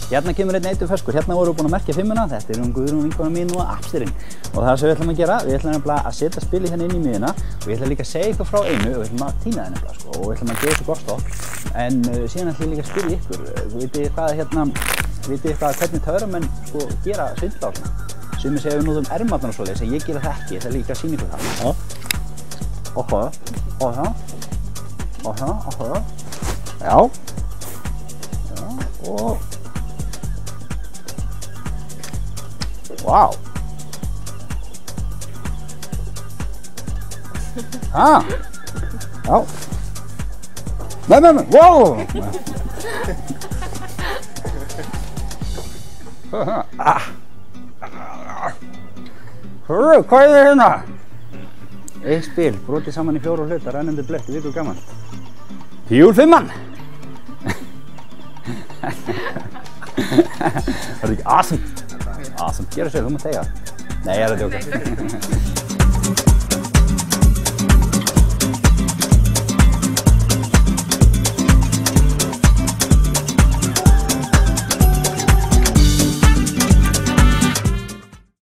Hérna kemur einn eitur ferskur, hérna vorum við búin að merkja 5-una, þetta Guðrún vinkona mín og Apstirinn. Og það sem við ætlum að gera, við ætlum nefnilega að setja spilið hérna inn í miðjuna og ég ætla líka að segja ykkur frá einu og við ætlum að tína það nefnilega sko, og við ætlum að gefa ykkur gott stopp. En síðan ætlum ég líka að spyrja ykkur, vitið hvað hvernig töframenn sko gera svindla á svona. Sumir segja við notum ermarnar og svoleiðis, en ég gera það ekki, ég ætla líka að sýna ykkur það. Já, og vá. Já. Nei, wow. Hörru, hvað er hérna? Eitt spil, brotið saman í 4 hluta, rennandi blett, vikur gaman. Hjúl-5-an! Það er ekki awesome. Awesome. Gjör þessu, þú mátt þegja. Nei, ég er að djóka.